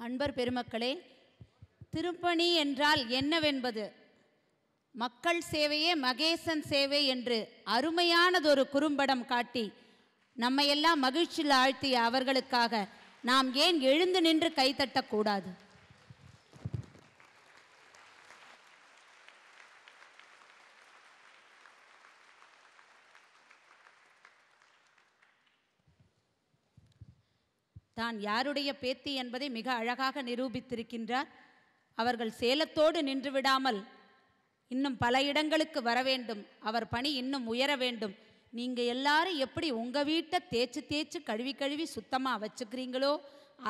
அன்பர் பெருமக்களே, திருப்பணி என்றால் என்னவென்பது மக்கள் சேவையே மகேசன் சேவை என்று அருமையானதொரு குறும்படம் காட்டி நம்மையெல்லாம் மகிழ்ச்சியில் ஆழ்த்திய அவர்களுக்காக நாம் ஏன் எழுந்து நின்று கைத்தட்டக்கூடாது? தான் யாருடைய பேத்தி என்பதை மிக அழகாக நிரூபித்திருக்கின்றார். அவர்கள் சேலத்தோடு நின்று விடாமல் இன்னும் பல இடங்களுக்கு வர வேண்டும். அவர் பணி இன்னும் உயர வேண்டும். நீங்கள் எல்லாரும் எப்படி உங்கள் வீட்டை தேய்ச்சி கழுவி கழுவி சுத்தமாக வச்சுக்கிறீங்களோ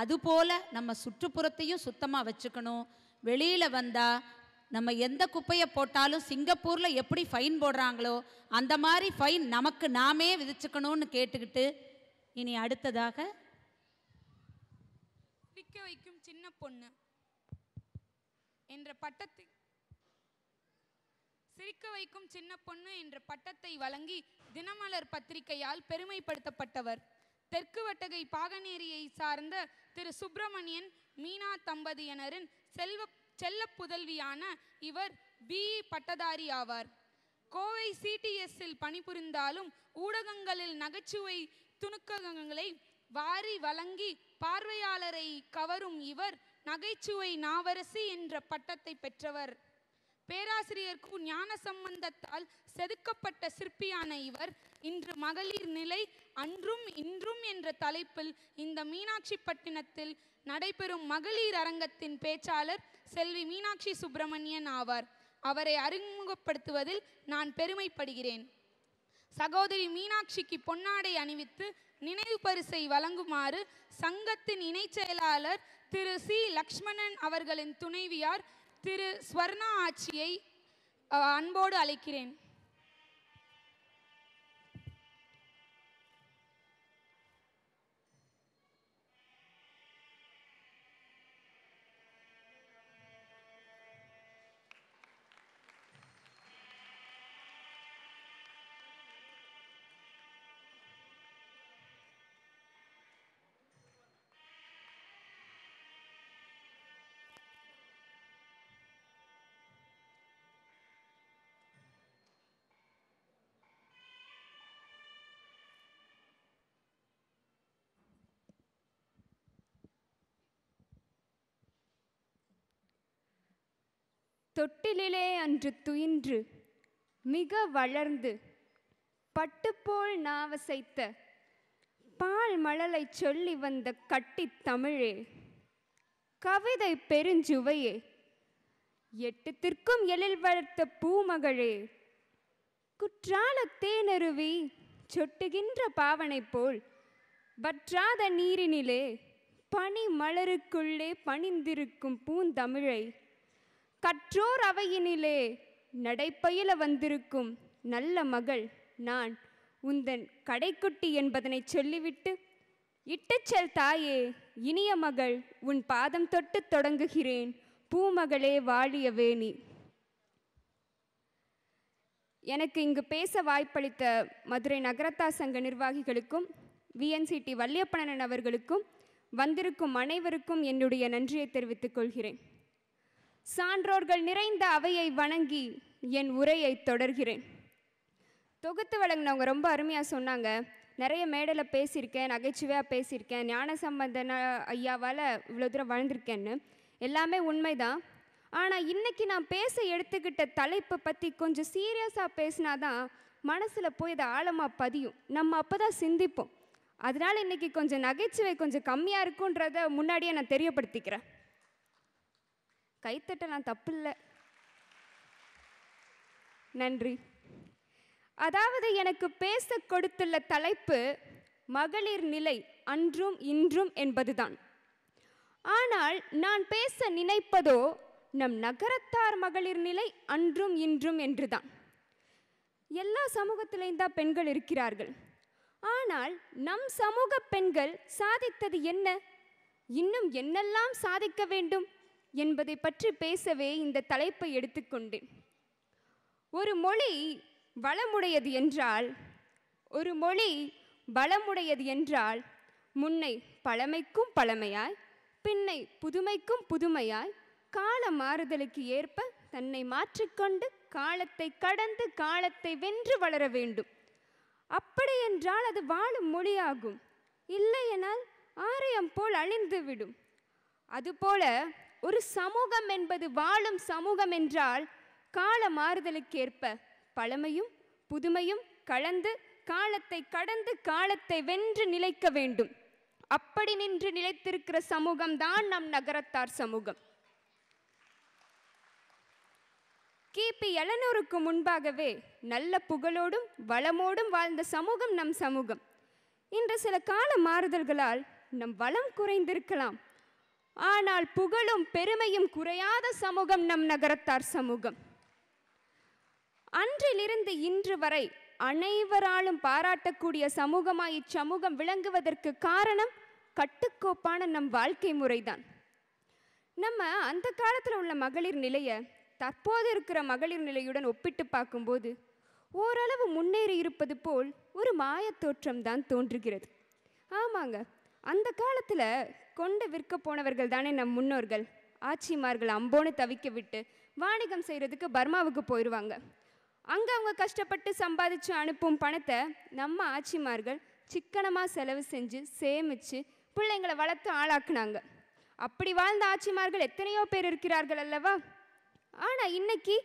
அதுபோல் நம்ம சுற்றுப்புறத்தையும் சுத்தமாக வச்சுக்கணும். வெளியில் வந்தால் நம்ம எந்த குப்பையை போட்டாலும் சிங்கப்பூரில் எப்படி ஃபைன் போடுறாங்களோ அந்த மாதிரி ஃபைன் நமக்கு நாமே விதிச்சுக்கணும்னு கேட்டுக்கிட்டு இனி அடுத்ததாக சிரிக்க வைக்கும் சின்ன பொண்ணு என்ற பட்டத்தை சிரிக்க வைக்கும் சின்ன பொண்ணு என்ற பட்டத்தை வழங்கி தினமலர் பத்திரிகையால் பெருமைப்படுத்தப்பட்டவர். தெற்கு வட்டகை பாகனேரியை சார்ந்த திரு சுப்பிரமணியன் மீனா தம்பதியினரின் செல்ல புதல்வியான இவர் பிஇ பட்டதாரி ஆவார். கோவை சிடிஎஸ்ஸில் பணிபுரிந்தாலும் ஊடகங்களில் நகைச்சுவை துணுக்கங்களை வாரி வழங்கி பார்வையாளரை கவரும் இவர் நகைச்சுவை நாவரசி என்ற பட்டத்தை பெற்றவர். பேராசிரியர் கு ஞான சம்பந்தத்தால் செதுக்கப்பட்ட சிற்பியான இவர் இன்று மகளிர் நிலை அன்றும் இன்றும் என்ற தலைப்பில் இந்த மீனாட்சிப்பட்டினத்தில் நடைபெறும் மகளிர் அரங்கத்தின் பேச்சாளர் செல்வி மீனாட்சி சுப்பிரமணியன் ஆவார். அவரை அறிமுகப்படுத்துவதில் நான் பெருமைப்படுகிறேன். சகோதரி மீனாட்சிக்கு பொன்னாடை அணிவித்து நினைவு பரிசை வழங்குமாறு சங்கத்தின் இணைச் செயலாளர் திரு சி லக்ஷ்மணன் அவர்களின் துணைவியார் திரு ஸ்வர்ணா ஆட்சியை அன்போடு அழைக்கிறேன். தொட்டிலே அன்று துயின்று மிக வளர்ந்து பட்டுப்போல் நாவசைத்த பால் மழலை சொல்லி வந்த கட்டித் தமிழே, கவிதை பெருஞ்சுவையே, எட்டுத்திற்கும் எழில் வளர்த்த பூமகளே, குற்றால தேனருவி சொட்டுகின்ற பாவனை போல் வற்றாத நீரினிலே பனி மலருக்குள்ளே பணிந்திருக்கும் பூந்தமிழை, கற்றோர் அவையினிலே நடைப்பயில வந்திருக்கும் நல்ல மகள் நான் உந்தன் கடைக்குட்டி என்பதனை சொல்லிவிட்டு, இட்டுச்செல் தாயே, இனிய மகள், உன் பாதம் தொட்டு தொடங்குகிறேன், பூமகளே வாழிய வேணி. எனக்கு இங்கு பேச வாய்ப்பளித்த மதுரை நகரத்தா சங்க நிர்வாகிகளுக்கும் விஎன்சிடி வல்லியப்பண்ணன் அவர்களுக்கும் வந்திருக்கும் அனைவருக்கும் என்னுடைய நன்றியை தெரிவித்துக் கொள்கிறேன். சான்றோர்கள் நிறைந்த அவையை வணங்கி என் உரையை தொடர்கிறேன். தொகுத்து வழங்கினவங்க ரொம்ப அருமையாக சொன்னாங்க. நிறைய மேடையில் பேசியிருக்கேன், நகைச்சுவையாக பேசியிருக்கேன், ஞான சம்பந்தன ஐயாவால் இவ்வளோ தூரம் வளர்ந்துருக்கேன்னு. எல்லாமே உண்மைதான். ஆனால் இன்றைக்கி நான் பேச எடுத்துக்கிட்ட தலைப்பை பற்றி கொஞ்சம் சீரியஸாக பேசினாதான் மனசில் போய் அதை ஆழமாக பதியும். நம்ம அப்போ தான் சிந்திப்போம். அதனால் இன்றைக்கி கொஞ்சம் நகைச்சுவை கொஞ்சம் கம்மியாக இருக்குன்றத முன்னாடியே நான் தெரியப்படுத்திக்கிறேன். கைத்தட்டலாம், தப்பு இல்லை, நன்றி. அதாவது எனக்கு பேச கொடுத்துள்ள தலைப்பு மகளிர் நிலை அன்றும் இன்றும் என்பதுதான். ஆனால் நான் பேச நினைப்பதோ நம் நகரத்தார் மகளிர் நிலை அன்றும் இன்றும் என்றுதான். எல்லா சமூகத்திலேயும் தான் பெண்கள் இருக்கிறார்கள். ஆனால் நம் சமூக பெண்கள் சாதித்தது என்ன, இன்னும் என்னெல்லாம் சாதிக்க வேண்டும் என்பதை பற்றி பேசவே இந்த தலைப்பை எடுத்துக்கொண்டேன். ஒரு மொழி வளமுடையது என்றால் முன்னை பழமைக்கும் பழமையாய் பின்னை புதுமைக்கும் புதுமையாய் கால மாறுதலுக்கு ஏற்ப தன்னை மாற்றிக்கொண்டு காலத்தை கடந்து காலத்தை வென்று வளர வேண்டும். அப்படி என்றால் அது வாழும் மொழியாகும். இல்லையெனால் ஆரியம் போல் அழிந்துவிடும். அதுபோல ஒரு சமூகம் என்பது வாழும் சமூகம் என்றால் கால மாறுதலுக்கேற்ப பழமையும் புதுமையும் கலந்து காலத்தை கடந்து காலத்தை வென்று நிலைக்க வேண்டும். அப்படி நின்று நிலைத்திருக்கிற சமூகம்தான் நம் நகரத்தார் சமூகம். கிபி 700க்கு முன்பாகவே நல்ல புகழோடும் வளமோடும் வாழ்ந்த சமூகம் நம் சமூகம். இன்று சில கால மாறுதல்களால் நம் வளம் குறைந்திருக்கலாம். ஆனால் புகழும் பெருமையும் குறையாத சமூகம் நம் நகரத்தார் சமூகம். அன்றிலிருந்து இன்று வரை அனைவராலும் பாராட்டக்கூடிய சமூகமாய் இச்சமூகம் விளங்குவதற்கு காரணம் கட்டுக்கோப்பான நம் வாழ்க்கை முறைதான். நம்ம அந்த காலத்தில் உள்ள மகளிர் நிலையை தற்போது இருக்கிற மகளிர் நிலையுடன் ஒப்பிட்டு பார்க்கும்போது ஓரளவு முன்னேறி இருப்பது போல் ஒரு மாயத்தோற்றம் தான் தோன்றுகிறது. ஆமாங்க, அந்த காலத்தில் கொண்டு விற்க போனவர்கள் தானே நம் முன்னோர்கள். ஆட்சிமார்கள் அம்போன்னு தவிக்க விட்டு வாணிகம் செய்கிறதுக்கு பர்மாவுக்கு போயிடுவாங்க. அங்கே அவங்க கஷ்டப்பட்டு சம்பாதிச்சு அனுப்பும் பணத்தை நம்ம ஆட்சிமார்கள் சிக்கனமாக செலவு செஞ்சு சேமித்து பிள்ளைங்களை வளர்த்து ஆளாக்குனாங்க. அப்படி வாழ்ந்த ஆட்சிமார்கள் எத்தனையோ பேர் இருக்கிறார்கள் அல்லவா? ஆனால் இன்னைக்கு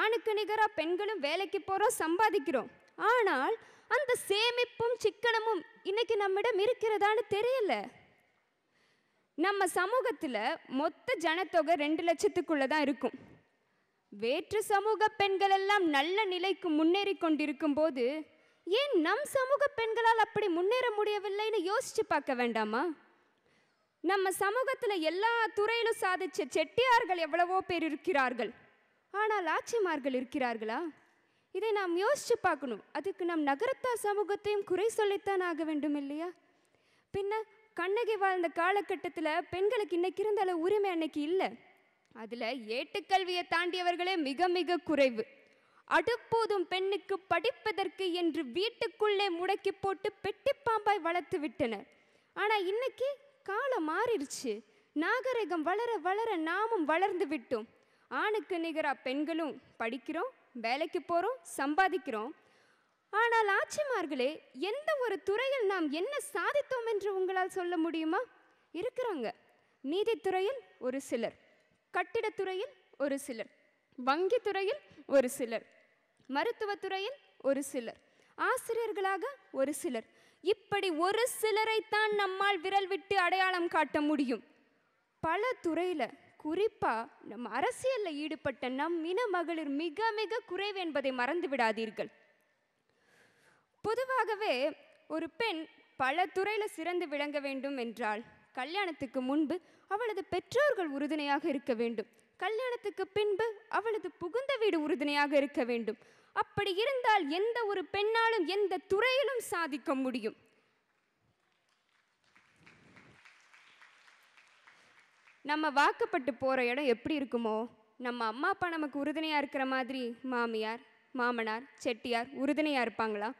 ஆணுக்கு நிகராக பெண்களும் வேலைக்கு போகிறோம், சம்பாதிக்கிறோம். ஆனால் அந்த சேமிப்பும் சிக்கனமும் இன்னைக்கு நம்மிடம் இருக்கிறதான்னு தெரியல. நம்ம சமூகத்தில் மொத்த ஜனத்தொகை 2 லட்சத்துக்குள்ளே தான் இருக்கும். வேற்று சமூக பெண்கள் எல்லாம் நல்ல நிலைக்கு முன்னேறி கொண்டிருக்கும் போது ஏன் நம் சமூக பெண்களால் அப்படி முன்னேற முடியவில்லைன்னு யோசிச்சு பார்க்க வேண்டாமா? நம்ம சமூகத்தில் எல்லா துறையிலும் சாதிச்ச செட்டியார்கள் எவ்வளவோ பேர் இருக்கிறார்கள். ஆனால் ஆட்சிமார்கள் இருக்கிறார்களா? இதை நாம் யோசிச்சு பார்க்கணும். அதுக்கு நம் நகரத்தார் சமூகத்தையும் குறை சொல்லித்தான் ஆக வேண்டும் இல்லையா? பின்ன கண்ணகி வாழ்ந்த காலகட்டத்தில் பெண்களுக்கு இன்னைக்கு இருந்த அளவு உரிமை அன்னைக்கு இல்லை. அதில் ஏட்டுக்கல்வியை தாண்டியவர்களே மிக மிக குறைவு. அடுப்போதும் பெண்ணுக்கு படிப்பதற்கு என்று வீட்டுக்குள்ளே முடக்கி போட்டு பெட்டிப்பாம்பாய் வளர்த்து விட்டனர். ஆனால் இன்னைக்கு காலம் மாறிடுச்சு. நாகரிகம் வளர வளர நாமும் வளர்ந்து விட்டோம். ஆணுக்கு நிகராக பெண்களும் படிக்கிறோம், வேலைக்கு போகிறோம், சம்பாதிக்கிறோம். ஆனால் ஆட்சிமார்களே, எந்த ஒரு துறையில் நாம் என்ன சாதித்தோம் என்று உங்களால் சொல்ல முடியுமா? இருக்கிறாங்க. நீதித்துறையில் ஒரு சிலர், கட்டிடத்துறையில் ஒரு சிலர், வங்கித்துறையில் ஒரு சிலர், மருத்துவத்துறையில் ஒரு சிலர், ஆசிரியர்களாக ஒரு சிலர். இப்படி ஒரு சிலரைத்தான் நம்மால் விரல் விட்டு அடையாளம் காட்ட முடியும். பல துறையில், குறிப்பாக நம் அரசியலில் ஈடுபட்ட நம் இன மகளிர் மிக மிக குறைவு என்பதை மறந்து விடாதீர்கள். பொதுவாகவே ஒரு பெண் பல துறையில் சிறந்து விளங்க வேண்டும் என்றால் கல்யாணத்துக்கு முன்பு அவளது பெற்றோர்கள் உறுதுணையாக இருக்க வேண்டும். கல்யாணத்துக்கு பின்பு அவளது புகுந்த வீடு உறுதுணையாக இருக்க வேண்டும். அப்படி இருந்தால் எந்த ஒரு பெண்ணாலும் எந்த துறையிலும் சாதிக்க முடியும். நம்ம வாக்கப்பட்டு போகிற இடம் எப்படி இருக்குமோ, நம்ம அம்மா அப்பா நமக்கு உறுதுணையாக இருக்கிற மாதிரி மாமியார், மாமனார், செட்டியார் உறுதுணையாக இருப்பாங்களா?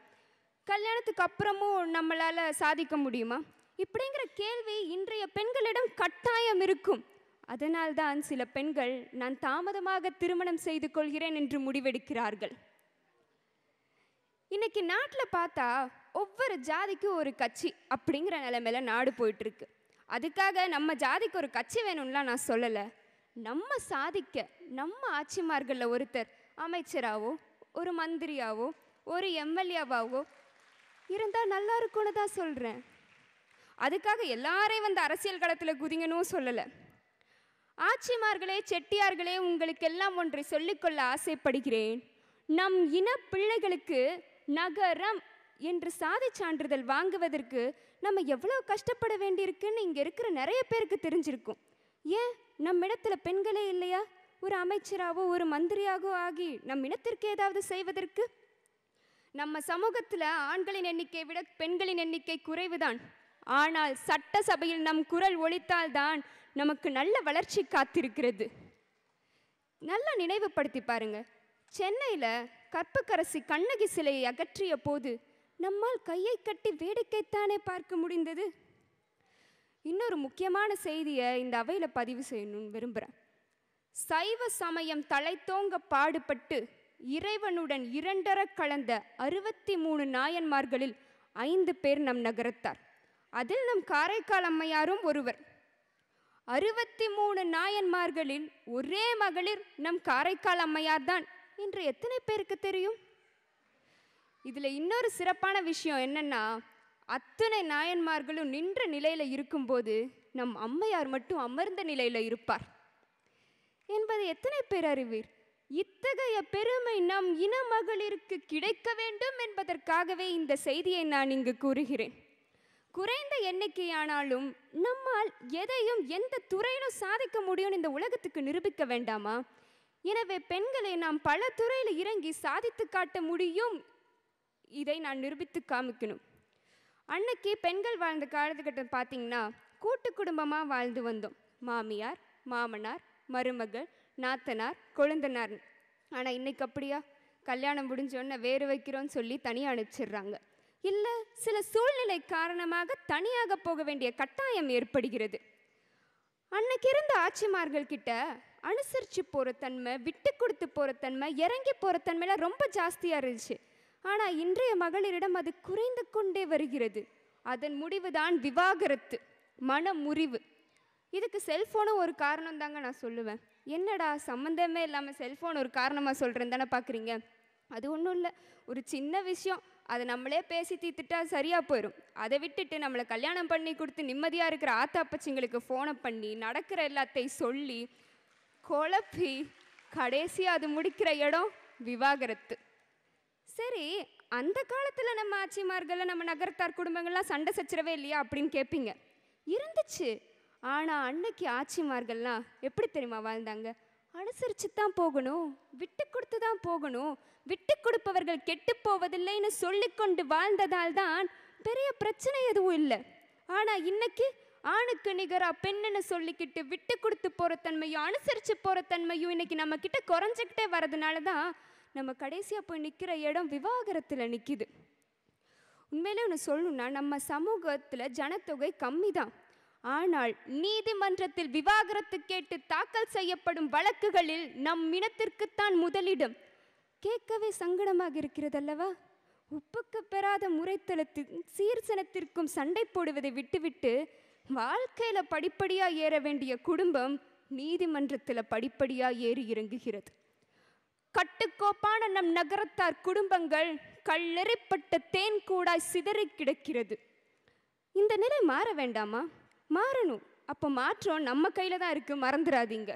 கல்யாணத்துக்கு அப்புறமும் நம்மளால் சாதிக்க முடியுமா? இப்படிங்கிற கேள்வி இன்றைய பெண்களிடம் கட்டாயம் இருக்கும். அதனால்தான் சில பெண்கள் நான் தாமதமாக திருமணம் செய்து கொள்கிறேன் என்று முடிவெடுக்கிறார்கள். இன்னைக்கு நாட்டில் பார்த்தா ஒவ்வொரு ஜாதிக்கும் ஒரு கட்சி அப்படிங்கிற நிலைமையில நாடு போயிட்டு இருக்கு. அதுக்காக நம்ம ஜாதிக்கு ஒரு கட்சி வேணும்லாம் நான் சொல்லலை. நம்ம சாதிக்க நம்ம ஆட்சிமார்களில் ஒருத்தர் அமைச்சராவோ, ஒரு மந்திரியாவோ, ஒரு எம்எல்ஏவாவோ இருந்தால் நல்லா இருக்கும்னு தான் சொல்கிறேன். அதுக்காக எல்லாரையும் வந்து அரசியல் களத்தில் குதிங்கன்னு சொல்லலை. ஆட்சிமார்களே, செட்டியார்களே, உங்களுக்கெல்லாம் ஒன்றை சொல்லிக்கொள்ள ஆசைப்படுகிறேன். நம் இன பிள்ளைகளுக்கு நகரம் என்று சாதி சான்றிதழ் வாங்குவதற்கு நம்ம எவ்வளோ கஷ்டப்பட வேண்டியிருக்குன்னு இங்கே இருக்கிற நிறைய பேருக்கு தெரிஞ்சிருக்கும். ஏன் நம் இடத்துல பெண்களே இல்லையா? ஒரு அமைச்சராகவோ ஒரு மந்திரியாகவோ ஆகி நம் இனத்திற்கு ஏதாவது செய்வதற்கு? நம்ம சமூகத்தில் ஆண்களின் எண்ணிக்கை விட பெண்களின் எண்ணிக்கை குறைவுதான். ஆனால் சட்டசபையில் நம் குரல் ஒலித்தால்தான் நமக்கு நல்ல வளர்ச்சி காத்திருக்கிறது. நல்லா நினைவுபடுத்தி பாருங்க. சென்னையில் கற்புக்கரசி கண்ணகி சிலையை அகற்றிய போது நம்மால் கையை கட்டி வேடிக்கைத்தானே பார்க்க முடிந்தது. இன்னொரு முக்கியமான செய்தியை இந்த அவையில் பதிவு செய்யணும்னு விரும்புகிறேன். சைவ சமயம் தலைத்தோங்க பாடுபட்டு இறைவனுடன் இரண்டர கலந்த 63 நாயன்மார்களில் 5 பேர் நம் நகரத்தார். அதில் நம் காரைக்கால் அம்மையாரும் ஒருவர். 63 நாயன்மார்களில் ஒரே மகளிர் நம் காரைக்கால் அம்மையார் தான் என்று எத்தனை பேருக்கு தெரியும்? இதில் இன்னொரு சிறப்பான விஷயம் என்னன்னா, அத்தனை நாயன்மார்களும் நின்ற நிலையில் இருக்கும்போது நம் அம்மையார் மட்டும் அமர்ந்த நிலையில் இருப்பார் என்பதை எத்தனை பேர் அறிவீர்? இத்தகைய பெருமை நம் இன மகளிருக்கு கிடைக்க வேண்டும் என்பதற்காகவே இந்த செய்தியை நான் இங்கு கூறுகிறேன். குறைந்த எண்ணிக்கையானாலும் நம்மால் எதையும் எந்த துறையிலும் சாதிக்க முடியும்னு இந்த உலகத்துக்கு நிரூபிக்க வேண்டாமா? எனவே பெண்களை நாம் பல துறையில் இறங்கி சாதித்து காட்ட முடியும். இதை நான் நிரூபித்து காமிக்கணும். அன்னைக்கு பெண்கள் வாழ்ந்த காலகட்டம் பார்த்தீங்கன்னா கூட்டு குடும்பமாக வாழ்ந்து வந்தோம். மாமியார், மாமனார், மருமகள், நாத்தனார், கொழுந்தனார். ஆனால் இன்னைக்கு அப்படியா? கல்யாணம் முடிஞ்சோடனே வேறு வைக்கிறோன்னு சொல்லி தனியாக அனுப்பிச்சிடுறாங்க. இல்லை, சில சூழ்நிலை காரணமாக தனியாக போக வேண்டிய கட்டாயம் ஏற்படுகிறது. அன்னைக்கு இருந்த ஆட்சிமார்கள் கிட்ட அனுசரித்து போகிற தன்மை, விட்டு கொடுத்து போகிற தன்மை, இறங்கி போகிற தன்மைலாம் ரொம்ப ஜாஸ்தியாக இருந்துச்சு. ஆனால் இன்றைய மகளிரிடம் அது குறைந்து கொண்டே வருகிறது. அதன் முடிவு தான் விவாகரத்து, மன முறிவு. இதுக்கு செல்ஃபோனும் ஒரு காரணம் தாங்க நான் சொல்லுவேன். என்னடா சம்மந்தமே இல்லாமல் செல்ஃபோன் ஒரு காரணமாக சொல்கிறேன்னு தானே பார்க்குறீங்க? அது ஒன்றும் இல்லை, ஒரு சின்ன விஷயம், அதை நம்மளே பேசி தீர்த்துட்டா சரியாக போயிடும். அதை விட்டுட்டு நம்மளை கல்யாணம் பண்ணி கொடுத்து நிம்மதியாக இருக்கிற ஆத்தா அப்பச்சிங்களுக்கு ஃபோனை பண்ணி நடக்கிற எல்லாத்தையும் சொல்லி குழப்பி கடைசியாக அது முடிக்கிற இடம் விவாகரத்து. சரி, அந்த காலத்தில் நம்ம ஆட்சிமார்கள், நம்ம நகரத்தார் குடும்பங்கள்லாம் சண்டை சச்சரவே இல்லையா அப்படின்னு கேட்பீங்க. இருந்துச்சு. ஆனால் அன்னைக்கு ஆட்சிமார்கள்லாம் எப்படி தெரியுமா வாழ்ந்தாங்க? அனுசரித்து தான் போகணும், விட்டு கொடுத்து தான் போகணும், விட்டு கொடுப்பவர்கள் கெட்டு போவதில்லைன்னு சொல்லிக்கொண்டு வாழ்ந்ததால் தான் பெரிய பிரச்சனை எதுவும் இல்லை. ஆனால் இன்னைக்கு ஆணுக்கு நிகராக பெண்ணுன்னு சொல்லிக்கிட்டு விட்டு கொடுத்து போகிற தன்மையும் அனுசரித்து போகிற தன்மையும் இன்னைக்கு நம்ம கிட்ட குறைஞ்சிக்கிட்டே வர்றதுனால தான் நம்ம கடைசியாக போய் நிற்கிற இடம் விவாகரத்தில் நிற்கிது. உண்மையிலே ஒன்று சொல்லணும்னா, நம்ம சமூகத்தில் ஜனத்தொகை கம்மி தான். ஆனால் நீதிமன்றத்தில் விவாகரத்து கேட்டு தாக்கல் செய்யப்படும் வழக்குகளில் நம் இனத்திற்குத்தான் முதலிடம். கேட்கவே சங்கடமாக இருக்கிறது அல்லவா? உப்புக்கு பெறாத முறைத்தளத்திற்கும் சீர்சனத்திற்கும் சண்டை போடுவதை விட்டுவிட்டு வாழ்க்கையில் படிப்படியாக ஏற வேண்டிய குடும்பம் நீதிமன்றத்தில் படிப்படியாக ஏறி இறங்குகிறது. கட்டுக்கோப்பான நம் நகரத்தார் குடும்பங்கள் கல்லெறிப்பட்ட தேன் கூடாய் சிதறி கிடக்கிறது. இந்த நிலை மாற வேண்டாமா? மாறணும். அப்போ மாற்றம் நம்ம கையில் தான் இருக்குது, மறந்துடாதீங்க.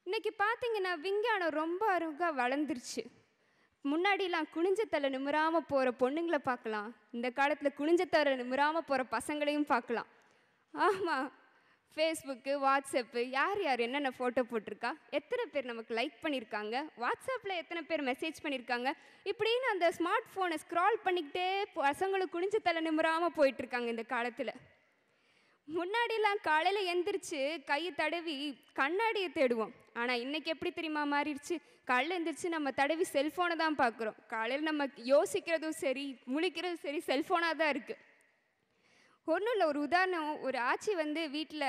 இன்னைக்கு பார்த்தீங்கன்னா விஞ்ஞானம் ரொம்ப அருகாக வளர்ந்துருச்சு. முன்னாடிலாம் குனிஞ்ச தலை நிமிராமல் போகிற பொண்ணுங்களை பார்க்கலாம், இந்த காலத்தில் குனிஞ்ச தலை நிமிராமல் போகிற பசங்களையும் பார்க்கலாம். ஆமாம், ஃபேஸ்புக்கு, வாட்ஸ்அப்பு, யார் யார் என்னென்ன ஃபோட்டோ போட்டிருக்கா, எத்தனை பேர் நமக்கு லைக் பண்ணியிருக்காங்க, வாட்ஸ்அப்பில் எத்தனை பேர் மெசேஜ் பண்ணியிருக்காங்க, இப்படின்னு அந்த ஸ்மார்ட் ஃபோனை ஸ்க்ரால் பண்ணிக்கிட்டே பசங்களும் குனிஞ்ச தலை நிமிராமல் போயிட்டுருக்காங்க இந்த காலத்தில். முன்னாடிலாம் காலையில் எந்திரிச்சு கை தடவி கண்ணாடியை தேடுவோம். ஆனால் இன்றைக்கி எப்படி தெரியுமா மாறிடுச்சு? காலையில் எந்திரிச்சு நம்ம தடவி செல்ஃபோனை தான் பார்க்குறோம். காலையில் நம்ம யோசிக்கிறதும் சரி முழிக்கிறதும் சரி செல்ஃபோனாக தான் இருக்குது. ஒன்றும் இல்லை, ஒரு உதாரணம். ஒரு ஆச்சி வீட்டில்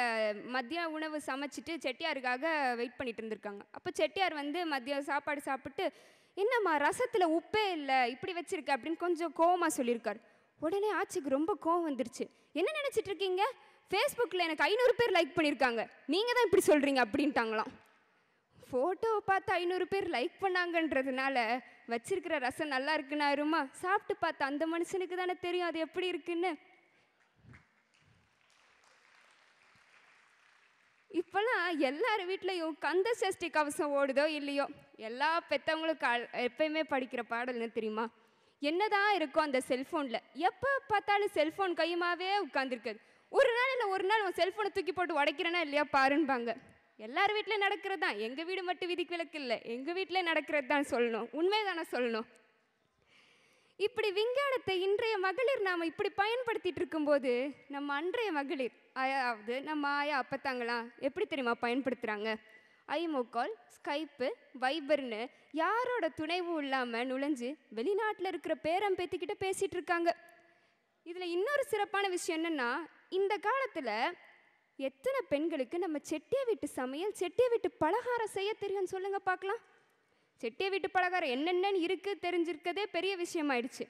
மதிய உணவு சமைச்சிட்டு செட்டியாருக்காக வெயிட் பண்ணிட்டு இருந்திருக்காங்க. அப்போ செட்டியார் மதியம் சாப்பாடு சாப்பிட்டு, என்னம்மா ரசத்தில் உப்பே இல்லை, இப்படி வச்சிருக்க அப்படின்னு கொஞ்சம் கோவமாக சொல்லியிருக்கார். உடனே ஆச்சிக்கு ரொம்ப கோவம் வந்துருச்சு. என்ன நினச்சிட்டு இருக்கீங்க? ஃபேஸ்புக்கில் எனக்கு 500 பேர் லைக் பண்ணியிருக்காங்க, நீங்கள் தான் இப்படி சொல்கிறீங்க அப்படின்ட்டாங்களாம். ஃபோட்டோவை பார்த்து 500 பேர் லைக் பண்ணாங்கன்றதுனால வச்சிருக்கிற ரசம் நல்லா இருக்குன்னு ஆயிருமா? சாப்பிட்டு பார்த்து அந்த மனுஷனுக்கு தானே தெரியும் அது எப்படி இருக்குன்னு. இப்போலாம் எல்லார் வீட்லேயும் கந்த சஷ்டி கவசம் ஓடுதோ இல்லையோ, எல்லா பெற்றவங்களும் எப்பயுமே படிக்கிற பாடல் என்ன தெரியுமா? என்னதான் இருக்கும் அந்த செல்ஃபோனில், எப்போ பார்த்தாலும் செல்ஃபோன் கையுமாவே உட்காந்துருக்குது. ஒரு நாள் இல்லை ஒரு நாள் உன் செல்ஃபோனை தூக்கி போட்டு உடைக்கிறேன்னா இல்லையா பாருன்பாங்க. எல்லார் வீட்டிலையும் நடக்கிறது தான். எங்கள் வீடு மட்டும் விதிக்கு விலக்கு இல்லை, எங்கள் வீட்டிலே நடக்கிறது தான் சொல்லணும், உண்மைதானே சொல்லணும். இப்படி விஞ்ஞானத்தை இன்றைய மகளிர் நாம் இப்படி பயன்படுத்திட்டு இருக்கும்போது நம்ம அன்றைய மகளிர், அதாவது நம்ம ஆயா அப்பத்தாங்களாம் எப்படி தெரியுமா பயன்படுத்துகிறாங்க? ஐமோ கால், ஸ்கைப்பு, வைபர்னு யாரோட துணைவும் இல்லாமல் நுழைஞ்சு வெளிநாட்டில் இருக்கிற பேரம் பேத்திக்கிட்ட பேசிகிட்டு இருக்காங்க. இதில் இன்னொரு சிறப்பான விஷயம் என்னென்னா, இந்த காலத்தில் எத்தனை பெண்களுக்கு நம்ம செட்டிய வீட்டு சமையல், செட்டிய வீட்டு பலகாரம் செய்ய தெரியும்னு சொல்லுங்கள் பார்க்கலாம். செட்டிய வீட்டு பலகாரம் என்னென்னு இருக்குது தெரிஞ்சிருக்கதே பெரிய விஷயமாயிடுச்சு.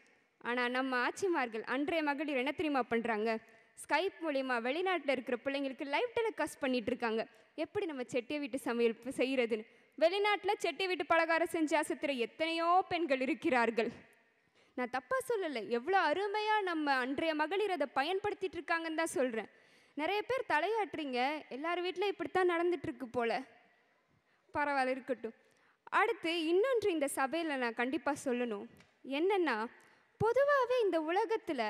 ஆனால் நம்ம ஆட்சிமார்கள், அன்றைய மகளிர் என்ன தெரியுமா பண்ணுறாங்க? ஸ்கைப் மூலிமா வெளிநாட்டில் இருக்கிற பிள்ளைங்களுக்கு லைவ் டெலிகாஸ்ட் பண்ணிகிட்டு இருக்காங்க, எப்படி நம்ம செட்டிய வீட்டு சமையல் செய்கிறதுன்னு. வெளிநாட்டில் செட்டிய வீட்டு பலகாரம் செஞ்சு அசத்துற எத்தனையோ பெண்கள் இருக்கிறார்கள். நான் தப்பாக சொல்லலை, எவ்வளோ அருமையாக நம்ம அன்றைய மகளிர் அதை பயன்படுத்திகிட்டு இருக்காங்கன்னு தான் சொல்கிறேன். நிறைய பேர் தலையாட்டுறீங்க, எல்லார் வீட்டில் இப்படித்தான் நடந்துட்டுருக்கு போல். பரவாயில்ல, இருக்கட்டும். அடுத்து இன்னொன்று இந்த சபையில் நான் கண்டிப்பாக சொல்லணும். என்னென்னா, பொதுவாகவே இந்த உலகத்தில்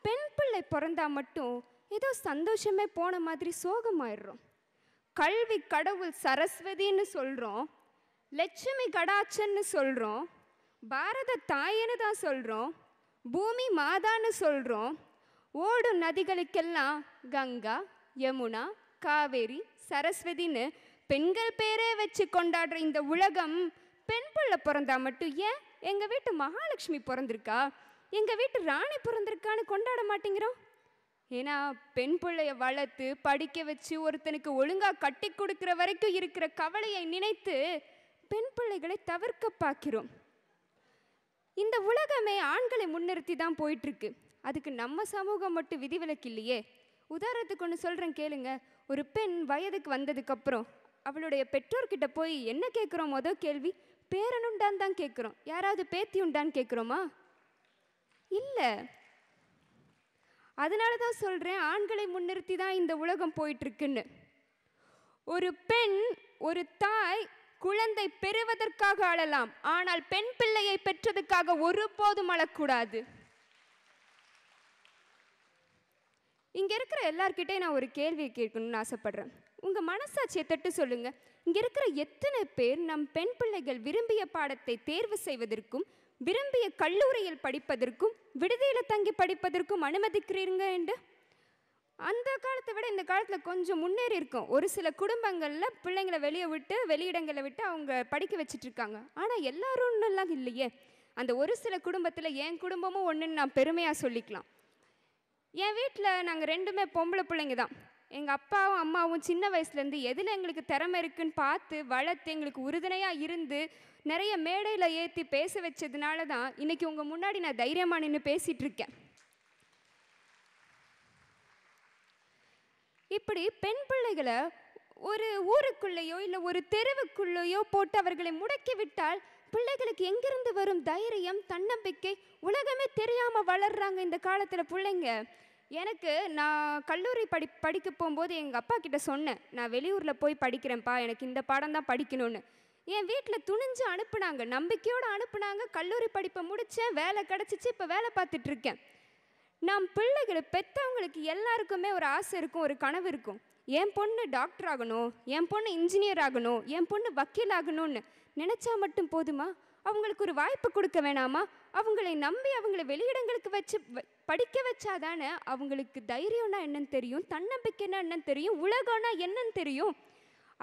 பெண் பிள்ளை பிறந்தா மட்டும் ஏதோ சந்தோஷமே போன மாதிரி சோகமாயிடுறோம். கல்வி கடவுள் சரஸ்வதின்னு சொல்கிறோம், லட்சுமி கடாட்சன்னு சொல்கிறோம், பாரத தாயன்னு தான் சொல்கிறோம், பூமி மாதான்னு சொல்கிறோம். ஓடும் நதிகளுக்கெல்லாம் கங்கா, யமுனா, காவேரி, சரஸ்வதின்னு பெண்கள் பேரே வச்சு கொண்டாடுற இந்த உலகம் பெண் பிள்ளை பிறந்தா மட்டும் ஏன் எங்கள் வீட்டு மகாலட்சுமி பிறந்திருக்கா, எங்கள் வீட்டு ராணி பிறந்திருக்கான்னு கொண்டாட மாட்டேங்கிறோம்? ஏன்னா பெண் பிள்ளைய வளர்த்து படிக்க வச்சு ஒருத்தனுக்கு ஒழுங்காக கட்டி கொடுக்குற வரைக்கும் இருக்கிற கவலையை நினைத்து பெண் பிள்ளைகளை தவிர்க்க பார்க்கிறோம். இந்த உலகமே ஆண்களை முன்னிறுத்தி தான் போயிட்டுருக்கு. அதுக்கு நம்ம சமூகம் மட்டும் விதிவிலக்கு இல்லையே. உதாரணத்துக்கு ஒன்று சொல்கிறேன் கேளுங்க. ஒரு பெண் வயதுக்கு வந்ததுக்கப்புறம் அவளுடைய பெற்றோர்கிட்ட போய் என்ன கேட்குறோம்? மொதல் கேள்வி பேரனுண்டான்னு தான் கேட்குறோம். யாராவது பேத்தி உண்டான்னு கேட்குறோமா? இல்லை. அதனால தான் சொல்கிறேன், ஆண்களை முன்னிறுத்தி தான் இந்த உலகம் போயிட்டுருக்குன்னு. ஒரு பெண், ஒரு தாய் குழந்தை பெறுவதற்காக அழலாம், ஆனால் பெண் பிள்ளையை பெற்றதுக்காக ஒருபோதும் அழக்கூடாது. இங்கே இருக்கிற எல்லார்கிட்டையும் நான் ஒரு கேள்வியை கேட்கணும்னு ஆசைப்படுறேன். உங்கள் மனசாட்சியை தட்டு சொல்லுங்கள். இங்கே இருக்கிற எத்தனை பேர் நம் பெண் பிள்ளைகள் விரும்பிய பாடத்தை தேர்வு செய்வதற்கும், விரும்பிய கல்லூரியில் படிப்பதற்கும், விடுதியில் தங்கி படிப்பதற்கும் அனுமதிக்கிறீங்க என்று? அந்த காலத்தை விட இந்த காலத்தில் கொஞ்சம் முன்னேறி இருக்கும். ஒரு சில குடும்பங்களில் பிள்ளைங்களை வெளியே விட்டு, வெளியிடங்களை விட்டு அவங்க படிக்க வச்சுட்டு இருக்காங்க. ஆனால் எல்லாரும் எல்லாம் இல்லையே. அந்த ஒரு சில குடும்பத்தில் என் குடும்பமும் ஒன்றுன்னு நான் பெருமையாக சொல்லிக்கலாம். என் வீட்டில் நாங்கள் ரெண்டுமே பொம்பளை பிள்ளைங்க தான். எங்கள் அப்பாவும் அம்மாவும் சின்ன வயசுலேருந்து எதில் எங்களுக்கு திறமை இருக்குன்னு பார்த்து வளர்த்து எங்களுக்கு உறுதுணையாக இருந்து நிறைய மேடையில் ஏற்றி பேச வச்சதுனால தான் இன்றைக்கி உங்கள் முன்னாடி நான் தைரியமாக நின்று பேசிகிட்டு இருக்கேன். இப்படி பெண் பிள்ளைகளை ஒரு ஊருக்குள்ளேயோ இல்லை ஒரு தெருவுக்குள்ளேயோ போட்டு அவர்களை முடக்கி விட்டால் பிள்ளைகளுக்கு எங்கிருந்து வரும் தைரியம், தன்னம்பிக்கை? உலகமே தெரியாமல் வளர்றாங்க இந்த காலத்தில் பிள்ளைங்க. எனக்கு நான் கல்லூரி படிக்க போகும்போது எங்கள் அப்பா கிட்ட சொன்னேன், நான் வெளியூரில் போய் படிக்கிறேன்ப்பா, எனக்கு இந்த பாடம் தான் படிக்கணும்னு. என் வீட்டில் துணிஞ்சு அனுப்புனாங்க, நம்பிக்கையோடு அனுப்புனாங்க. கல்லூரி படிப்பை முடித்தேன், வேலை கிடச்சிச்சு, இப்போ வேலை பார்த்துட்ருக்கேன். நம் பிள்ளைகளை பெற்றவங்களுக்கு எல்லாருக்குமே ஒரு ஆசை இருக்கும், ஒரு கனவு இருக்கும். என் பொண்ணு டாக்டர் ஆகணும், என் பொண்ணு இன்ஜினியர் ஆகணும், என் பொண்ணு வக்கீல் ஆகணும்னு நினச்சா மட்டும் போதுமா? அவங்களுக்கு ஒரு வாய்ப்பு கொடுக்க வேணாமா? அவங்களை நம்பி அவங்கள வெளியிடங்களுக்கு வச்சு படிக்க வச்சாதானே அவங்களுக்கு தைரியம்னா என்னன்னு தெரியும், தன்னம்பிக்கைன்னா என்னன்னு தெரியும், உலகம்னா என்னன்னு தெரியும்.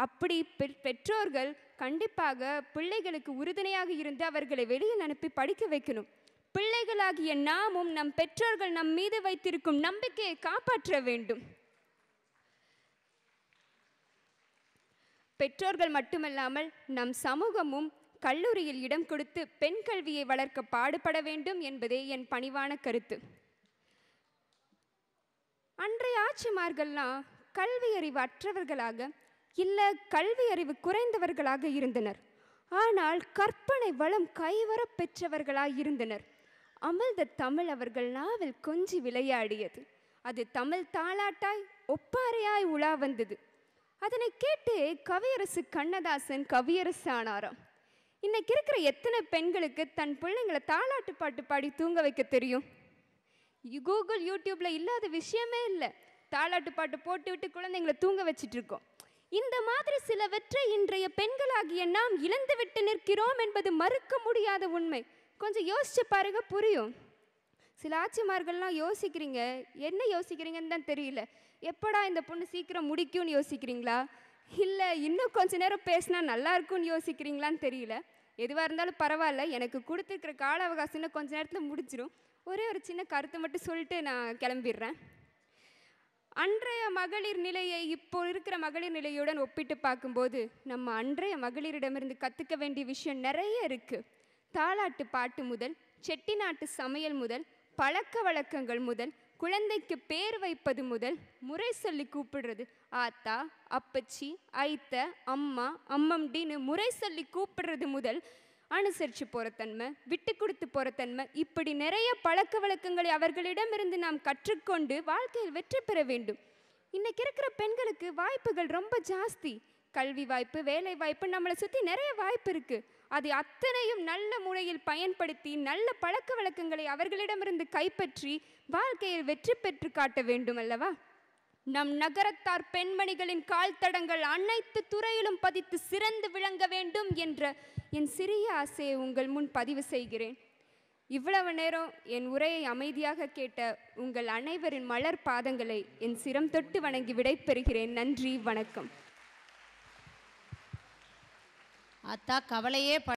அப்படி பெற்றோர்கள் கண்டிப்பாக பிள்ளைகளுக்கு உறுதுணையாக இருந்து அவர்களை வெளியில் அனுப்பி படிக்க வைக்கணும். பிள்ளைகளாகிய நாமும் நம் பெற்றோர்கள் நம் மீது வைத்திருக்கும் நம்பிக்கையை காப்பாற்ற வேண்டும். பெற்றோர்கள் மட்டுமல்லாமல் நம் சமூகமும் கல்லூரியில் இடம் கொடுத்து பெண் கல்வியை வளர்க்க பாடுபட வேண்டும் என்பதே என் பணிவான கருத்து. அன்றைய ஆட்சிமார்கள்லாம் கல்வி அறிவு அற்றவர்களாக இல்லை கல்வி அறிவு குறைந்தவர்களாக இருந்தனர். ஆனால் கற்பனை வளம் கைவர பெற்றவர்களாக இருந்தனர். அமிழ்த தமிழ் அவர்கள் நாவில் கொஞ்சி விளையாடியது. அது தமிழ் தாலாட்டாய் ஒப்பாறையாய் உலா வந்தது. அதனை கேட்டு கவியரசு கண்ணதாசன் கவியரசு ஆனாராம். இன்னைக்கு இருக்கிற எத்தனை பெண்களுக்கு தன் பிள்ளைங்களை தாலாட்டு பாட்டு பாடி தூங்க வைக்க தெரியும்? கூகுள் யூடியூப்பில் இல்லாத விஷயமே இல்லை. தாலாட்டு பாட்டு போட்டு விட்டு குழந்தைங்களை தூங்க வச்சிட்டு இருக்கோம். இந்த மாதிரி சிலவற்றை இன்றைய பெண்களாகிய நாம் இழந்து விட்டு நிற்கிறோம் என்பது மறுக்க முடியாத உண்மை. கொஞ்சம் யோசிச்சு பாருங்க, புரியும். சில ஆட்சிமார்கள்லாம் யோசிக்கிறீங்க, என்ன யோசிக்கிறீங்கன்னு தான் தெரியல. எப்படா இந்த பொண்ணு சீக்கிரம் முடிக்கும்னு யோசிக்கிறீங்களா, இல்லை இன்னும் கொஞ்ச நேரம் பேசினா நல்லா இருக்கும்னு யோசிக்கிறீங்களான்னு தெரியல. எதுவாக இருந்தாலும் பரவாயில்ல, எனக்கு கொடுத்துருக்கிற கால அவகாசம் இன்னும் கொஞ்ச நேரத்தில் முடிஞ்சிடும். ஒரே ஒரு சின்ன கருத்தை மட்டும் சொல்லிட்டு நான் கிளம்பிடுறேன். அன்றைய மகளிர் நிலையை இப்போ இருக்கிற மகளிர் நிலையுடன் ஒப்பிட்டு பார்க்கும்போது நம்ம அன்றைய மகளிரிடமிருந்து கற்றுக்க வேண்டிய விஷயம் நிறைய இருக்குது. தாலாட்டு பாட்டு முதல், செட்டிநாட்டு சமையல் முதல், பழக்க வழக்கங்கள் முதல், குழந்தைக்கு பேர் வைப்பது முதல், முறை சொல்லி கூப்பிடுறது, ஆத்தா, அப்பச்சி, ஐத்த, அம்மா, அம்மம்டின்னு முறை சொல்லி கூப்பிடுறது முதல், அனுசரித்து போகிற தன்மை, விட்டு கொடுத்து போகிற தன்மை, இப்படி நிறைய பழக்க வழக்கங்களை அவர்களிடமிருந்து நாம் கற்றுக்கொண்டு வாழ்க்கையில் வெற்றி பெற வேண்டும். இன்றைக்கி இருக்கிற பெண்களுக்கு வாய்ப்புகள் ரொம்ப ஜாஸ்தி. கல்வி வாய்ப்பு, வேலை வாய்ப்பு, நம்மளை சுற்றி நிறைய வாய்ப்பு இருக்குது. அதை அத்தனையும் நல்ல முறையில் பயன்படுத்தி நல்ல பழக்க வழக்கங்களை அவர்களிடமிருந்து கைப்பற்றி வாழ்க்கையில் வெற்றி பெற்று காட்ட வேண்டும் அல்லவா? நம் நகரத்தார் பெண்மணிகளின் கால் தடங்கள் அனைத்து துறையிலும் பதித்து சிறந்து விளங்க வேண்டும் என்ற என் சிறிய ஆசையை உங்கள் முன் பதிவு செய்கிறேன். இவ்வளவு நேரம் என் உரையை அமைதியாக கேட்ட உங்கள் அனைவரின் மலர் பாதங்களை என் சிரம் தொட்டு வணங்கி விடைபெறுகிறேன். நன்றி, வணக்கம். அத்தா, கவலையே